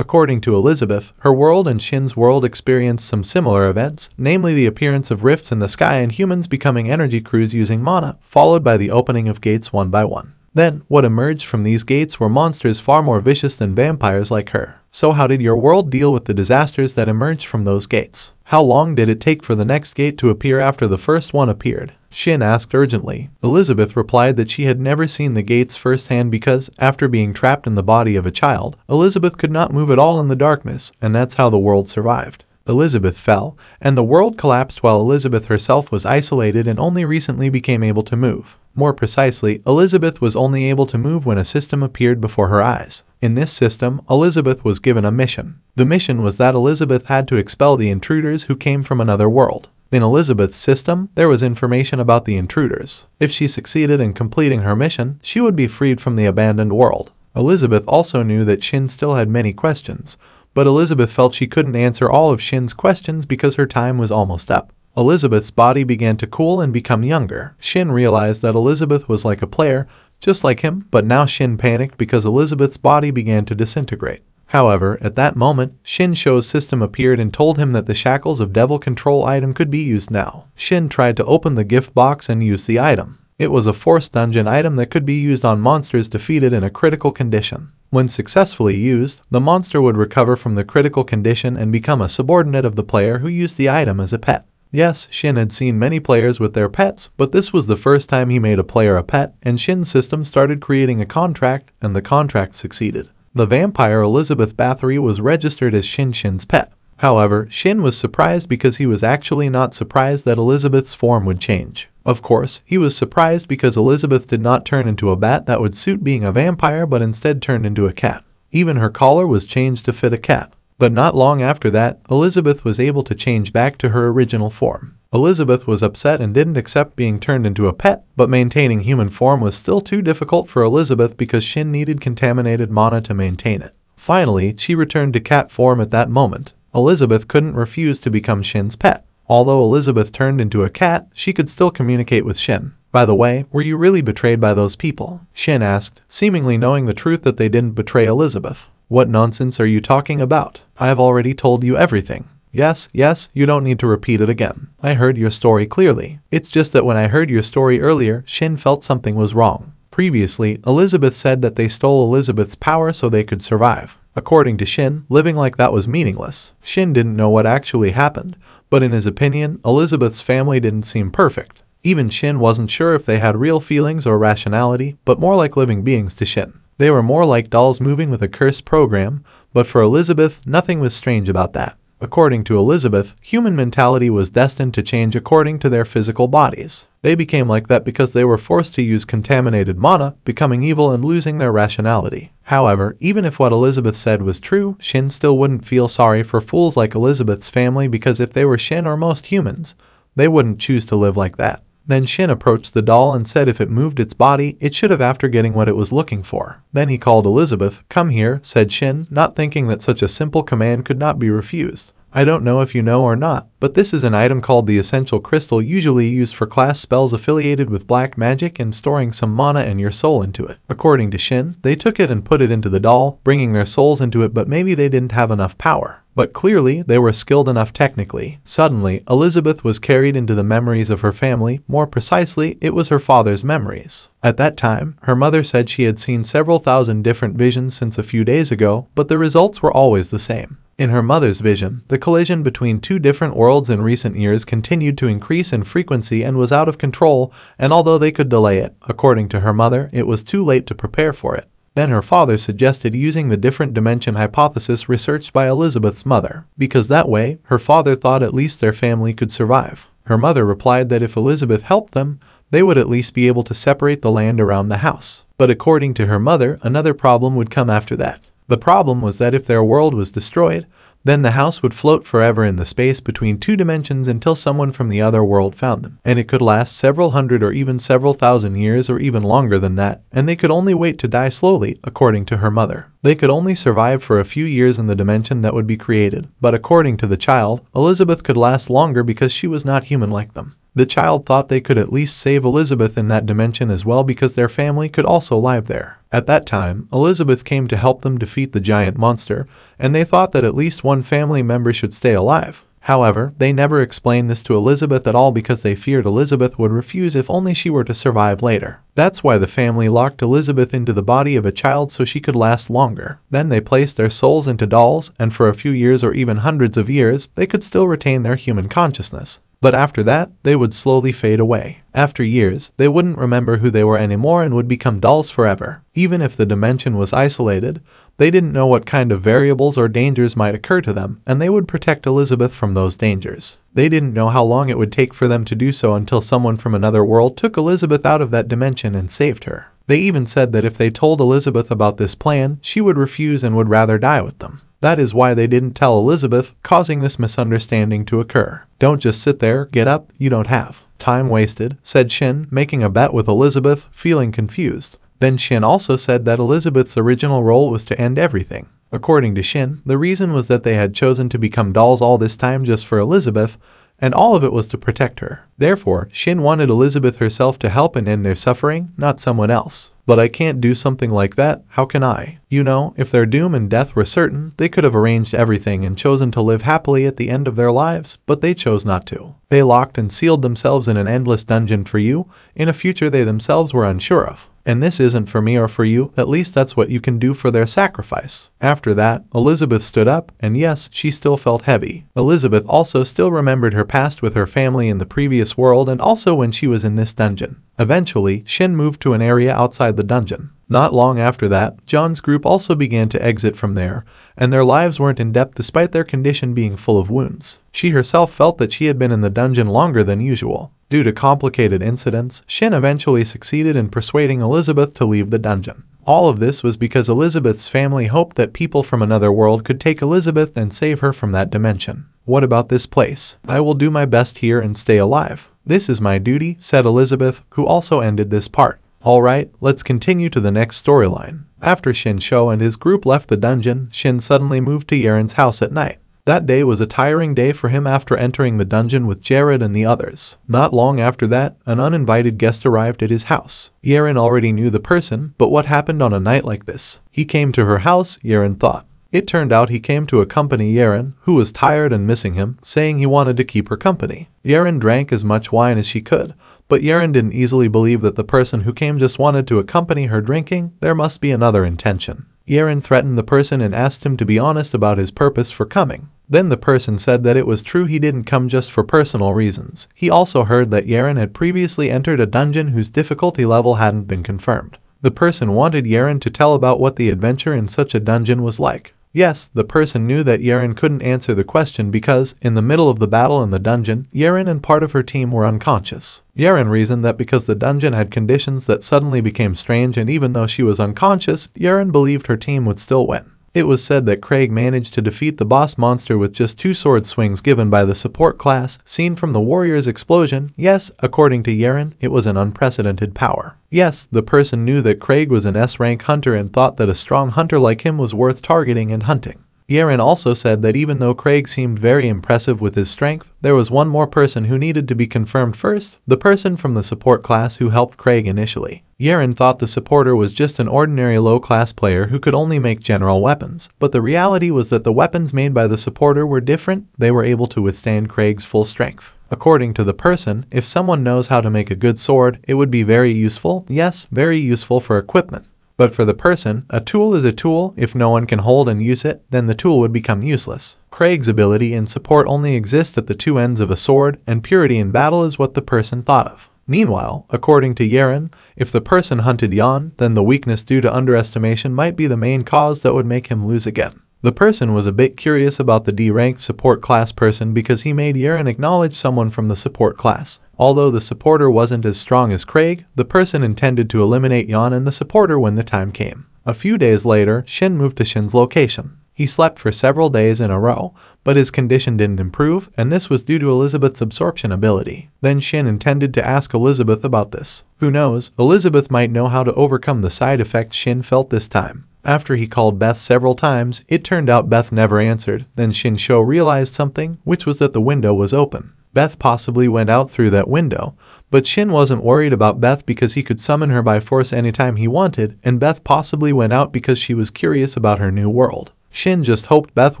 According to Elizabeth, her world and Shin's world experienced some similar events, namely the appearance of rifts in the sky and humans becoming energy crews using mana, followed by the opening of gates one by one. Then, what emerged from these gates were monsters far more vicious than vampires like her. So how did your world deal with the disasters that emerged from those gates? How long did it take for the next gate to appear after the first one appeared? Shin asked urgently. Elizabeth replied that she had never seen the gates firsthand because, after being trapped in the body of a child, Elizabeth could not move at all in the darkness, and that's how the world survived. Elizabeth fell, and the world collapsed while Elizabeth herself was isolated and only recently became able to move. More precisely, Elizabeth was only able to move when a system appeared before her eyes. In this system, Elizabeth was given a mission. The mission was that Elizabeth had to expel the intruders who came from another world. In Elizabeth's system, there was information about the intruders. If she succeeded in completing her mission, she would be freed from the abandoned world. Elizabeth also knew that Shin still had many questions, but Elizabeth felt she couldn't answer all of Shin's questions because her time was almost up. Elizabeth's body began to cool and become younger. Shin realized that Elizabeth was like a player, just like him, but now Shin panicked because Elizabeth's body began to disintegrate. However, at that moment, Shin Sho's system appeared and told him that the shackles of devil control item could be used now. Shin tried to open the gift box and use the item. It was a forced dungeon item that could be used on monsters defeated in a critical condition. When successfully used, the monster would recover from the critical condition and become a subordinate of the player who used the item as a pet. Yes, Shin had seen many players with their pets, but this was the first time he made a player a pet, and Shin's system started creating a contract, and the contract succeeded. The vampire Elizabeth Bathory was registered as Shin's pet. However, Shin was surprised because he was actually not surprised that Elizabeth's form would change. Of course, he was surprised because Elizabeth did not turn into a bat that would suit being a vampire but instead turned into a cat. Even her collar was changed to fit a cat. But not long after that, Elizabeth was able to change back to her original form. Elizabeth was upset and didn't accept being turned into a pet, but maintaining human form was still too difficult for Elizabeth because Shin needed contaminated mana to maintain it. Finally, she returned to cat form at that moment. Elizabeth couldn't refuse to become Shin's pet. Although Elizabeth turned into a cat, she could still communicate with Shin. By the way, were you really betrayed by those people? Shin asked, seemingly knowing the truth that they didn't betray Elizabeth. What nonsense are you talking about? I have already told you everything. Yes, you don't need to repeat it again. I heard your story clearly. It's just that when I heard your story earlier, Shin felt something was wrong. Previously, Elizabeth said that they stole Elizabeth's power so they could survive. According to Shin, living like that was meaningless. Shin didn't know what actually happened, but in his opinion, Elizabeth's family didn't seem perfect. Even Shin wasn't sure if they had real feelings or rationality, but more like living beings to Shin. They were more like dolls moving with a cursed program, but for Elizabeth, nothing was strange about that. According to Elizabeth, human mentality was destined to change according to their physical bodies. They became like that because they were forced to use contaminated mana, becoming evil and losing their rationality. However, even if what Elizabeth said was true, Shin still wouldn't feel sorry for fools like Elizabeth's family because if they were Shin or most humans, they wouldn't choose to live like that. Then Shin approached the doll and said if it moved its body, it should have after getting what it was looking for. Then he called Elizabeth. Come here, said Shin, not thinking that such a simple command could not be refused. I don't know if you know or not, but this is an item called the Essential Crystal usually used for class spells affiliated with black magic and storing some mana and your soul into it. According to Shin, they took it and put it into the doll, bringing their souls into it, but maybe they didn't have enough power. But clearly, they were skilled enough technically. Suddenly, Elizabeth was carried into the memories of her family, more precisely, it was her father's memories. At that time, her mother said she had seen several thousand different visions since a few days ago, but the results were always the same. In her mother's vision, the collision between two different worlds in recent years continued to increase in frequency and was out of control, and although they could delay it, according to her mother, it was too late to prepare for it. Then her father suggested using the different dimension hypothesis researched by Elizabeth's mother, because that way, her father thought at least their family could survive. Her mother replied that if Elizabeth helped them, they would at least be able to separate the land around the house. But according to her mother, another problem would come after that. The problem was that if their world was destroyed, then the house would float forever in the space between two dimensions until someone from the other world found them. And it could last several hundred or even several thousand years or even longer than that, and they could only wait to die slowly, according to her mother. They could only survive for a few years in the dimension that would be created, but according to the child, Elizabeth could last longer because she was not human like them. The child thought they could at least save Elizabeth in that dimension as well because their family could also live there. At that time, Elizabeth came to help them defeat the giant monster, and they thought that at least one family member should stay alive. However, they never explained this to Elizabeth at all because they feared Elizabeth would refuse if only she were to survive later. That's why the family locked Elizabeth into the body of a child so she could last longer. Then they placed their souls into dolls, and for a few years or even hundreds of years, they could still retain their human consciousness. But after that, they would slowly fade away. After years, they wouldn't remember who they were anymore and would become dolls forever. Even if the dimension was isolated, they didn't know what kind of variables or dangers might occur to them, and they would protect Elizabeth from those dangers. They didn't know how long it would take for them to do so until someone from another world took Elizabeth out of that dimension and saved her. They even said that if they told Elizabeth about this plan, she would refuse and would rather die with them. That is why they didn't tell Elizabeth, causing this misunderstanding to occur. Don't just sit there, get up, you don't have time wasted, said Shin, making a bet with Elizabeth, feeling confused. Then Shin also said that Elizabeth's original role was to end everything. According to Shin, the reason was that they had chosen to become dolls all this time just for Elizabeth, and all of it was to protect her. Therefore, Shin wanted Elizabeth herself to help and end their suffering, not someone else. But I can't do something like that, how can I? You know, if their doom and death were certain, they could have arranged everything and chosen to live happily at the end of their lives, but they chose not to. They locked and sealed themselves in an endless dungeon for you, in a future they themselves were unsure of. And this isn't for me or for you, at least that's what you can do for their sacrifice. After that, Elizabeth stood up, and yes, she still felt heavy. Elizabeth also still remembered her past with her family in the previous world and also when she was in this dungeon. Eventually, Shin moved to an area outside the dungeon. Not long after that, John's group also began to exit from there, and their lives weren't in depth despite their condition being full of wounds. She herself felt that she had been in the dungeon longer than usual. Due to complicated incidents, Shin eventually succeeded in persuading Elizabeth to leave the dungeon. All of this was because Elizabeth's family hoped that people from another world could take Elizabeth and save her from that dimension. What about this place? I will do my best here and stay alive. This is my duty, said Elizabeth, who also ended this part. Alright, let's continue to the next storyline. After Shin Sho and his group left the dungeon, Shin suddenly moved to Yaren's house at night. That day was a tiring day for him after entering the dungeon with Jared and the others. Not long after that, an uninvited guest arrived at his house. Yaren already knew the person, but what happened on a night like this? He came to her house, Yaren thought. It turned out he came to accompany Yaren, who was tired and missing him, saying he wanted to keep her company. Yaren drank as much wine as she could, but Yaren didn't easily believe that the person who came just wanted to accompany her drinking. There must be another intention. Yaren threatened the person and asked him to be honest about his purpose for coming. Then the person said that it was true he didn't come just for personal reasons. He also heard that Yaren had previously entered a dungeon whose difficulty level hadn't been confirmed. The person wanted Yaren to tell about what the adventure in such a dungeon was like. Yes, the person knew that Yaren couldn't answer the question because, in the middle of the battle in the dungeon, Yaren and part of her team were unconscious. Yaren reasoned that because the dungeon had conditions that suddenly became strange, and even though she was unconscious, Yaren believed her team would still win. It was said that Craig managed to defeat the boss monster with just 2 sword swings given by the support class, seen from the warrior's explosion. Yes, according to Yaren, it was an unprecedented power. Yes, the person knew that Craig was an S-rank hunter and thought that a strong hunter like him was worth targeting and hunting. Yaren also said that even though Craig seemed very impressive with his strength, there was one more person who needed to be confirmed first, the person from the support class who helped Craig initially. Yaren thought the supporter was just an ordinary low-class player who could only make general weapons, but the reality was that the weapons made by the supporter were different. They were able to withstand Craig's full strength. According to the person, if someone knows how to make a good sword, it would be very useful, yes, very useful for equipment. But for the person, a tool is a tool. If no one can hold and use it, then the tool would become useless. Craig's ability in support only exists at the 2 ends of a sword, and purity in battle is what the person thought of. Meanwhile, according to Yaren, if the person hunted Yan, then the weakness due to underestimation might be the main cause that would make him lose again. The person was a bit curious about the D-ranked support class person because he made Yaren acknowledge someone from the support class. Although the supporter wasn't as strong as Craig, the person intended to eliminate Yan and the supporter when the time came. A few days later, Shin moved to Shin's location. He slept for several days in a row, but his condition didn't improve, and this was due to Elizabeth's absorption ability. Then Shin intended to ask Elizabeth about this. Who knows, Elizabeth might know how to overcome the side effects Shin felt this time. After he called Beth several times, it turned out Beth never answered. Then Shin Sho realized something, which was that the window was open. Beth possibly went out through that window, but Shin wasn't worried about Beth because he could summon her by force anytime he wanted, and Beth possibly went out because she was curious about her new world. Shin just hoped Beth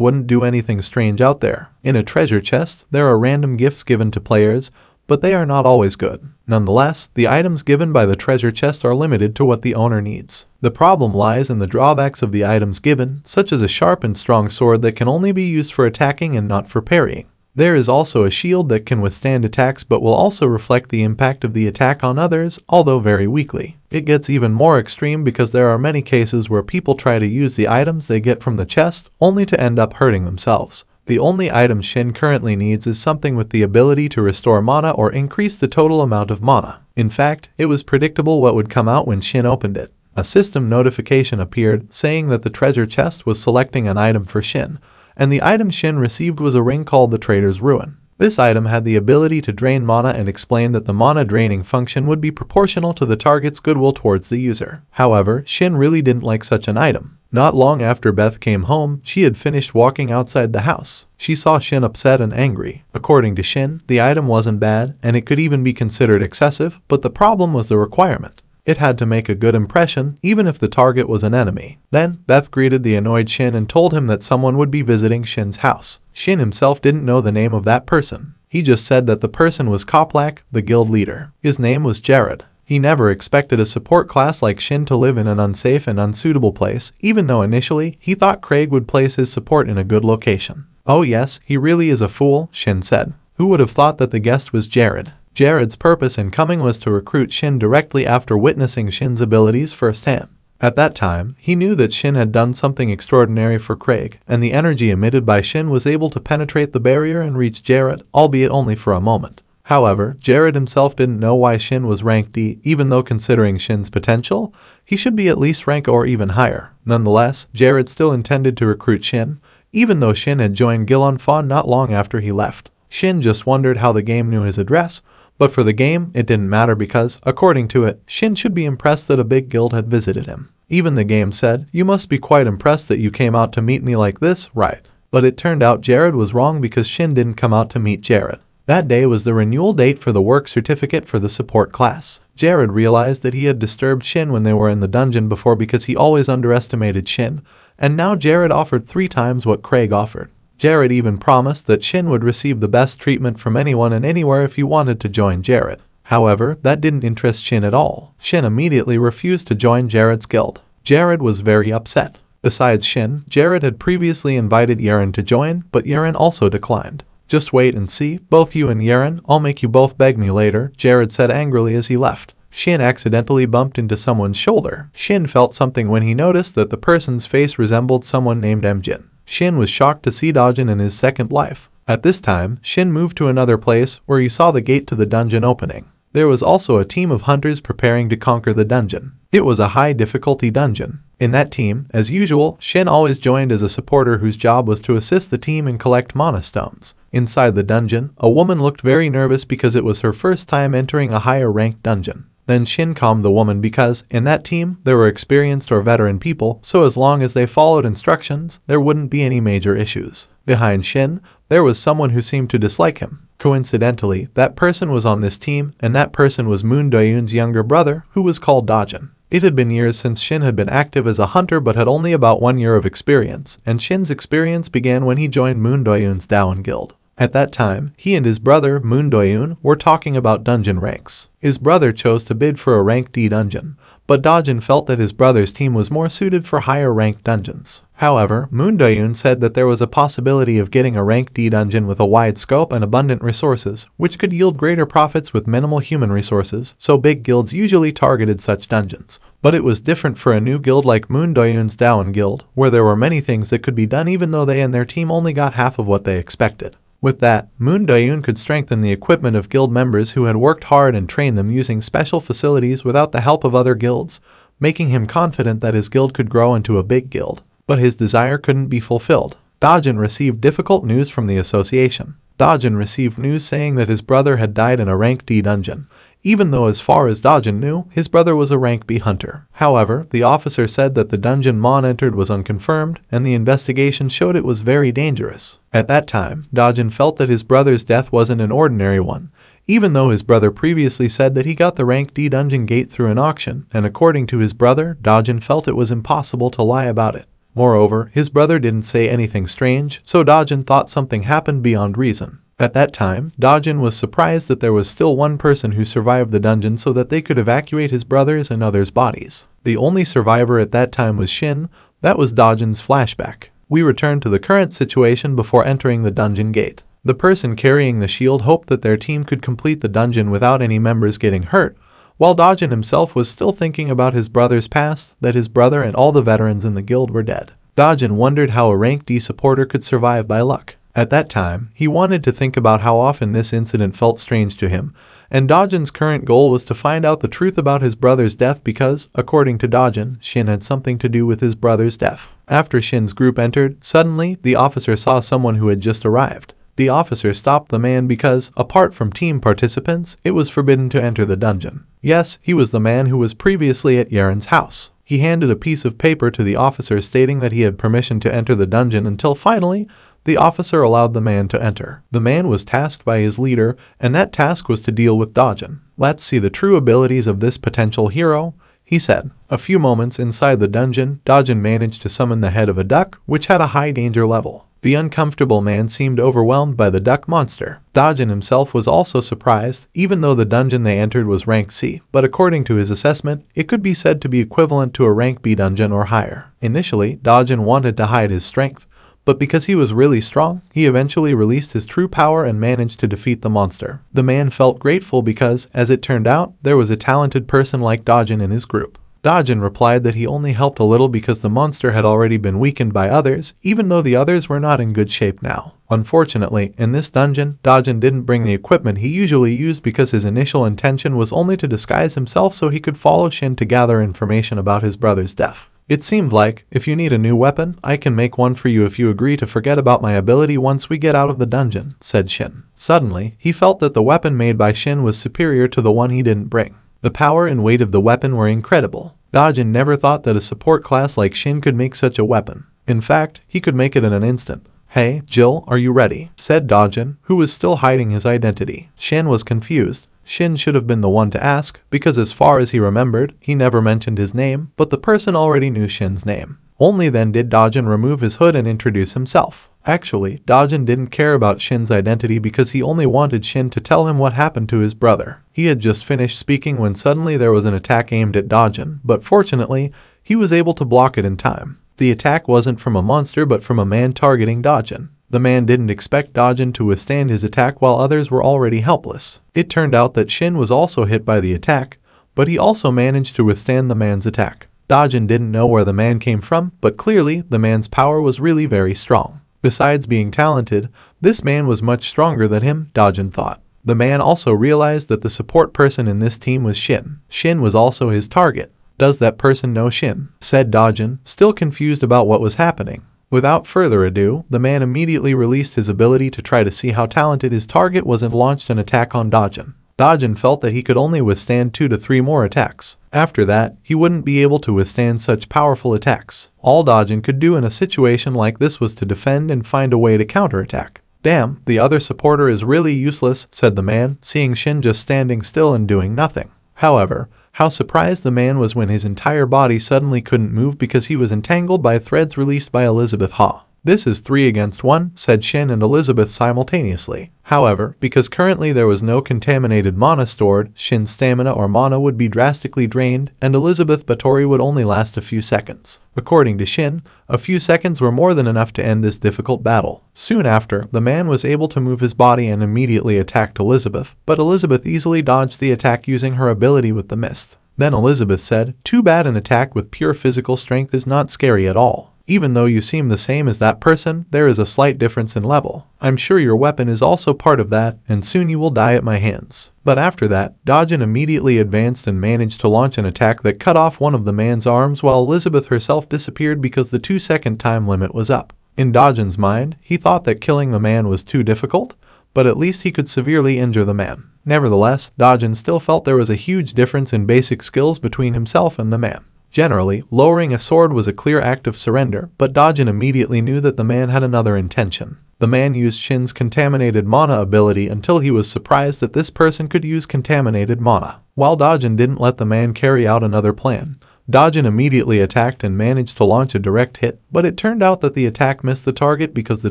wouldn't do anything strange out there. In a treasure chest, there are random gifts given to players, but they are not always good. Nonetheless, the items given by the treasure chest are limited to what the owner needs. The problem lies in the drawbacks of the items given, such as a sharp and strong sword that can only be used for attacking and not for parrying. There is also a shield that can withstand attacks but will also reflect the impact of the attack on others, although very weakly. It gets even more extreme because there are many cases where people try to use the items they get from the chest only to end up hurting themselves. The only item Shin currently needs is something with the ability to restore mana or increase the total amount of mana. In fact, it was predictable what would come out when Shin opened it. A system notification appeared saying that the treasure chest was selecting an item for Shin, and the item Shin received was a ring called the Trader's Ruin. This item had the ability to drain mana and explained that the mana draining function would be proportional to the target's goodwill towards the user. However, Shin really didn't like such an item. Not long after Beth came home, she had finished walking outside the house. She saw Shin upset and angry. According to Shin, the item wasn't bad, and it could even be considered excessive, but the problem was the requirement. It had to make a good impression, even if the target was an enemy. Then, Beth greeted the annoyed Shin and told him that someone would be visiting Shin's house. Shin himself didn't know the name of that person. He just said that the person was Koplak, the guild leader. His name was Jared. He never expected a support class like Shin to live in an unsafe and unsuitable place, even though initially he thought Craig would place his support in a good location. "Oh yes, he really is a fool," Shin said. Who would have thought that the guest was Jared? Jared's purpose in coming was to recruit Shin directly after witnessing Shin's abilities firsthand. At that time, he knew that Shin had done something extraordinary for Craig, and the energy emitted by Shin was able to penetrate the barrier and reach Jared, albeit only for a moment. However, Jared himself didn't know why Shin was rank D, even though considering Shin's potential, he should be at least rank or even higher. Nonetheless, Jared still intended to recruit Shin, even though Shin had joined Gilonfon not long after he left. Shin just wondered how the game knew his address, but for the game, it didn't matter because, according to it, Shin should be impressed that a big guild had visited him. Even the game said, "You must be quite impressed that you came out to meet me like this, right?" But it turned out Jared was wrong because Shin didn't come out to meet Jared. That day was the renewal date for the work certificate for the support class. Jared realized that he had disturbed Shin when they were in the dungeon before because he always underestimated Shin, and now Jared offered 3 times what Craig offered. Jared even promised that Shin would receive the best treatment from anyone and anywhere if he wanted to join Jared. However, that didn't interest Shin at all. Shin immediately refused to join Jared's guild. Jared was very upset. Besides Shin, Jared had previously invited Yeren to join, but Yeren also declined. "Just wait and see, both you and Yeren, I'll make you both beg me later," Jared said angrily as he left. Shin accidentally bumped into someone's shoulder. Shin felt something when he noticed that the person's face resembled someone named Mjin. Shin was shocked to see Dojin in his second life. At this time, Shin moved to another place where he saw the gate to the dungeon opening. There was also a team of hunters preparing to conquer the dungeon. It was a high difficulty dungeon. In that team, as usual, Shin always joined as a supporter whose job was to assist the team and collect mana stones. Inside the dungeon, a woman looked very nervous because it was her first time entering a higher ranked dungeon. Then Shin calmed the woman because, in that team, there were experienced or veteran people, so as long as they followed instructions, there wouldn't be any major issues. Behind Shin, there was someone who seemed to dislike him. Coincidentally, that person was on this team, and that person was Moon Doyoon's younger brother, who was called Dojin. It had been years since Shin had been active as a hunter but had only about 1 year of experience, and Shin's experience began when he joined Moon Doyoon's Daewon Guild. At that time, he and his brother, Moon Doyoon, were talking about dungeon ranks. His brother chose to bid for a rank D dungeon, but Dojin felt that his brother's team was more suited for higher ranked dungeons. However, Moon Doyoon said that there was a possibility of getting a rank D dungeon with a wide scope and abundant resources, which could yield greater profits with minimal human resources, so big guilds usually targeted such dungeons. But it was different for a new guild like Moon Doyoon's Daewon Guild, where there were many things that could be done even though they and their team only got half of what they expected. With that, Moon Doyoon could strengthen the equipment of guild members who had worked hard and train them using special facilities without the help of other guilds, making him confident that his guild could grow into a big guild. But his desire couldn't be fulfilled. Dojin received difficult news from the association. Dojin received news saying that his brother had died in a rank D dungeon. even though as far as Dajin knew, his brother was a rank B hunter. However, the officer said that the dungeon Mon entered was unconfirmed, and the investigation showed it was very dangerous. At that time, Dajin felt that his brother's death wasn't an ordinary one, even though his brother previously said that he got the rank D dungeon gate through an auction, and according to his brother, Dajin felt it was impossible to lie about it. Moreover, his brother didn't say anything strange, so Dajin thought something happened beyond reason. At that time, Dajin was surprised that there was still one person who survived the dungeon so that they could evacuate his brother's and others' bodies. The only survivor at that time was Shin. That was Dajin's flashback. We return to the current situation before entering the dungeon gate. The person carrying the shield hoped that their team could complete the dungeon without any members getting hurt, while Dajin himself was still thinking about his brother's past, that his brother and all the veterans in the guild were dead. Dajin wondered how a rank D supporter could survive by luck. At that time, he wanted to think about how often this incident felt strange to him, and Dajin's current goal was to find out the truth about his brother's death because, according to Dajin, Shin had something to do with his brother's death. After Shin's group entered, suddenly, the officer saw someone who had just arrived. The officer stopped the man because, apart from team participants, it was forbidden to enter the dungeon. Yes, he was the man who was previously at Yaren's house. He handed a piece of paper to the officer stating that he had permission to enter the dungeon until finally, the officer allowed the man to enter. The man was tasked by his leader, and that task was to deal with Dajin. "Let's see the true abilities of this potential hero," he said. A few moments inside the dungeon, Dajin managed to summon the head of a duck, which had a high danger level. The uncomfortable man seemed overwhelmed by the duck monster. Dajin himself was also surprised, even though the dungeon they entered was rank C, but according to his assessment, it could be said to be equivalent to a rank B dungeon or higher. Initially, Dajin wanted to hide his strength, but because he was really strong, he eventually released his true power and managed to defeat the monster. The man felt grateful because, as it turned out, there was a talented person like Dajin in his group. Dajin replied that he only helped a little because the monster had already been weakened by others, even though the others were not in good shape now. Unfortunately, in this dungeon, Dajin didn't bring the equipment he usually used because his initial intention was only to disguise himself so he could follow Shin to gather information about his brother's death. It seemed like, if you need a new weapon, I can make one for you if you agree to forget about my ability once we get out of the dungeon, said Shin. Suddenly, he felt that the weapon made by Shin was superior to the one he didn't bring. The power and weight of the weapon were incredible. Dajin never thought that a support class like Shin could make such a weapon. In fact, he could make it in an instant. "Hey, Jill, are you ready?" said Dajin, who was still hiding his identity. Shin was confused. Shin should have been the one to ask, because as far as he remembered, he never mentioned his name, but the person already knew Shin's name. Only then did Dajin remove his hood and introduce himself. Actually, Dajin didn't care about Shin's identity because he only wanted Shin to tell him what happened to his brother. He had just finished speaking when suddenly there was an attack aimed at Dajin, but fortunately, he was able to block it in time. The attack wasn't from a monster but from a man targeting Dajin. The man didn't expect Dajin to withstand his attack while others were already helpless. It turned out that Shin was also hit by the attack, but he also managed to withstand the man's attack. Dajin didn't know where the man came from, but clearly, the man's power was really very strong. Besides being talented, this man was much stronger than him, Dajin thought. The man also realized that the support person in this team was Shin. Shin was also his target. "Does that person know Shin?" said Dajin, still confused about what was happening. Without further ado, the man immediately released his ability to try to see how talented his target was and launched an attack on Dajin. Dajin felt that he could only withstand 2 to 3 more attacks. After that, he wouldn't be able to withstand such powerful attacks. All Dajin could do in a situation like this was to defend and find a way to counterattack. "Damn, the other supporter is really useless," said the man, seeing Shin just standing still and doing nothing. However, how surprised the man was when his entire body suddenly couldn't move because he was entangled by threads released by Elizabeth Ha. "This is 3 against 1, said Shin and Elizabeth simultaneously. However, because currently there was no contaminated mana stored, Shin's stamina or mana would be drastically drained, and Elizabeth Bathory would only last a few seconds. According to Shin, a few seconds were more than enough to end this difficult battle. Soon after, the man was able to move his body and immediately attacked Elizabeth, but Elizabeth easily dodged the attack using her ability with the mist. Then Elizabeth said, "Too bad an attack with pure physical strength is not scary at all. Even though you seem the same as that person, there is a slight difference in level. I'm sure your weapon is also part of that, and soon you will die at my hands." But after that, Dajin immediately advanced and managed to launch an attack that cut off one of the man's arms while Elizabeth herself disappeared because the 2-second time limit was up. In Dajin's mind, he thought that killing the man was too difficult, but at least he could severely injure the man. Nevertheless, Dajin still felt there was a huge difference in basic skills between himself and the man. Generally, lowering a sword was a clear act of surrender, but Dajin immediately knew that the man had another intention. The man used Shin's contaminated mana ability until he was surprised that this person could use contaminated mana. While Dajin didn't let the man carry out another plan, Dajin immediately attacked and managed to launch a direct hit, but it turned out that the attack missed the target because the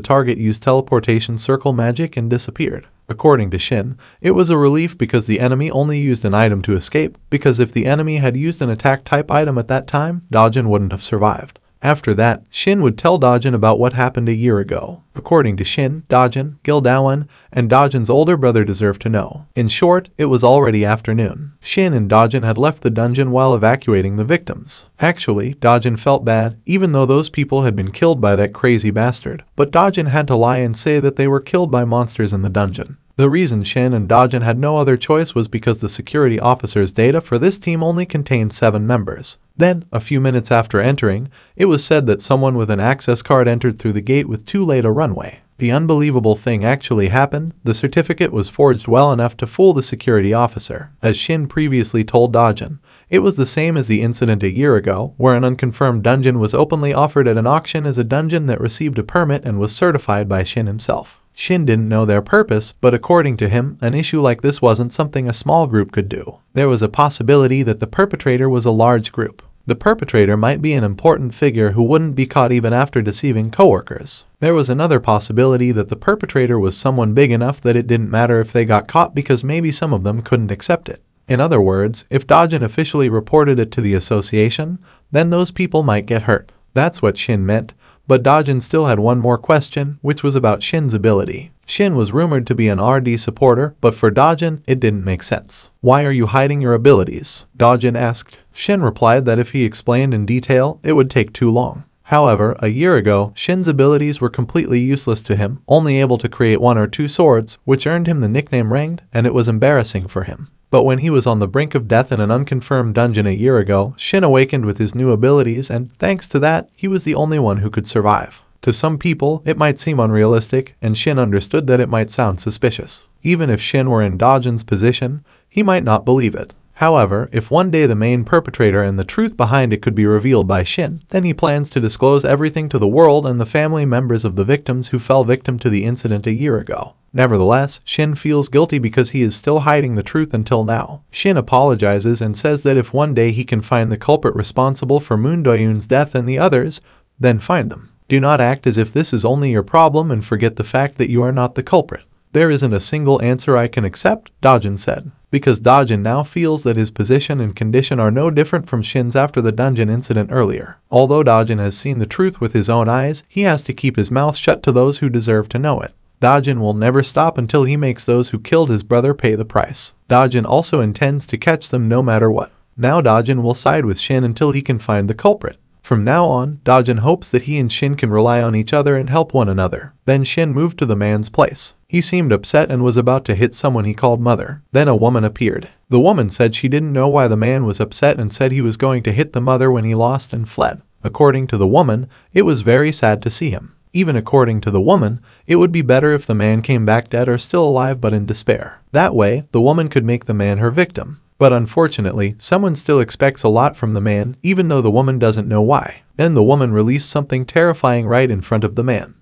target used teleportation circle magic and disappeared. According to Shin, it was a relief because the enemy only used an item to escape, because if the enemy had used an attack type item at that time, Dajin wouldn't have survived. After that, Shin would tell Dajin about what happened a year ago. According to Shin, Dajin, Gildawan, and Dajin's older brother deserved to know. In short, it was already afternoon. Shin and Dajin had left the dungeon while evacuating the victims. Actually, Dajin felt bad, even though those people had been killed by that crazy bastard. But Dajin had to lie and say that they were killed by monsters in the dungeon. The reason Shin and Dajin had no other choice was because the security officer's data for this team only contained 7 members. Then, a few minutes after entering, it was said that someone with an access card entered through the gate with too late a runway. The unbelievable thing actually happened. The certificate was forged well enough to fool the security officer. As Shin previously told Dajin, it was the same as the incident a year ago, where an unconfirmed dungeon was openly offered at an auction as a dungeon that received a permit and was certified by Shin himself. Shin didn't know their purpose, but according to him, an issue like this wasn't something a small group could do. There was a possibility that the perpetrator was a large group. The perpetrator might be an important figure who wouldn't be caught even after deceiving coworkers. There was another possibility that the perpetrator was someone big enough that it didn't matter if they got caught because maybe some of them couldn't accept it. In other words, if Dajin officially reported it to the association, then those people might get hurt. That's what Shin meant. But Dajin still had one more question, which was about Shin's ability. Shin was rumored to be an RD supporter, but for Dajin, it didn't make sense. "Why are you hiding your abilities?" Dajin asked. Shin replied that if he explained in detail, it would take too long. However, a year ago, Shin's abilities were completely useless to him, only able to create 1 or 2 swords, which earned him the nickname Ringed, and it was embarrassing for him. But when he was on the brink of death in an unconfirmed dungeon a year ago, Shin awakened with his new abilities and, thanks to that, he was the only one who could survive. To some people, it might seem unrealistic, and Shin understood that it might sound suspicious. Even if Shin were in Dajin's position, he might not believe it. However, if one day the main perpetrator and the truth behind it could be revealed by Shin, then he plans to disclose everything to the world and the family members of the victims who fell victim to the incident a year ago. Nevertheless, Shin feels guilty because he is still hiding the truth until now. Shin apologizes and says that if one day he can find the culprit responsible for Moon Do-yoon's death and the others, then find them. Do not act as if this is only your problem and forget the fact that you are not the culprit. There isn't a single answer I can accept, Dajin said. Because Dajin now feels that his position and condition are no different from Shin's after the dungeon incident earlier. Although Dajin has seen the truth with his own eyes, he has to keep his mouth shut to those who deserve to know it. Dajin will never stop until he makes those who killed his brother pay the price. Dajin also intends to catch them no matter what. Now Dajin will side with Shin until he can find the culprit. From now on, Dajin hopes that he and Shin can rely on each other and help one another. Then Shin moved to the man's place. He seemed upset and was about to hit someone he called mother. Then a woman appeared. The woman said she didn't know why the man was upset and said he was going to hit the mother when he lost and fled. According to the woman, it was very sad to see him. Even according to the woman, it would be better if the man came back dead or still alive but in despair. That way, the woman could make the man her victim. But unfortunately, someone still expects a lot from the man, even though the woman doesn't know why. Then the woman released something terrifying right in front of the man.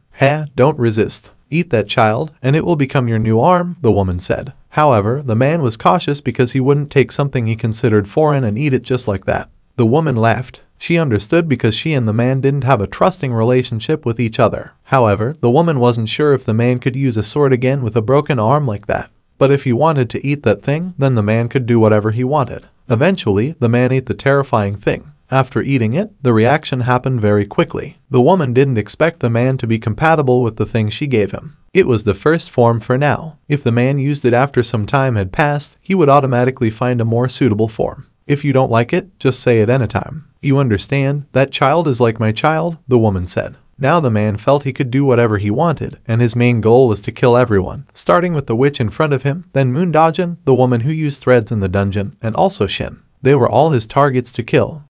Don't resist. Eat that child, and it will become your new arm, the woman said. However, the man was cautious because he wouldn't take something he considered foreign and eat it just like that. The woman laughed. She understood because she and the man didn't have a trusting relationship with each other. However, the woman wasn't sure if the man could use a sword again with a broken arm like that. But if he wanted to eat that thing, then the man could do whatever he wanted. Eventually, the man ate the terrifying thing. After eating it, the reaction happened very quickly. The woman didn't expect the man to be compatible with the thing she gave him. It was the first form for now. If the man used it after some time had passed, he would automatically find a more suitable form. If you don't like it, just say it anytime. You understand? That child is like my child, the woman said. Now the man felt he could do whatever he wanted, and his main goal was to kill everyone, starting with the witch in front of him, then Moon Dajin, the woman who used threads in the dungeon, and also Shin. They were all his targets to kill.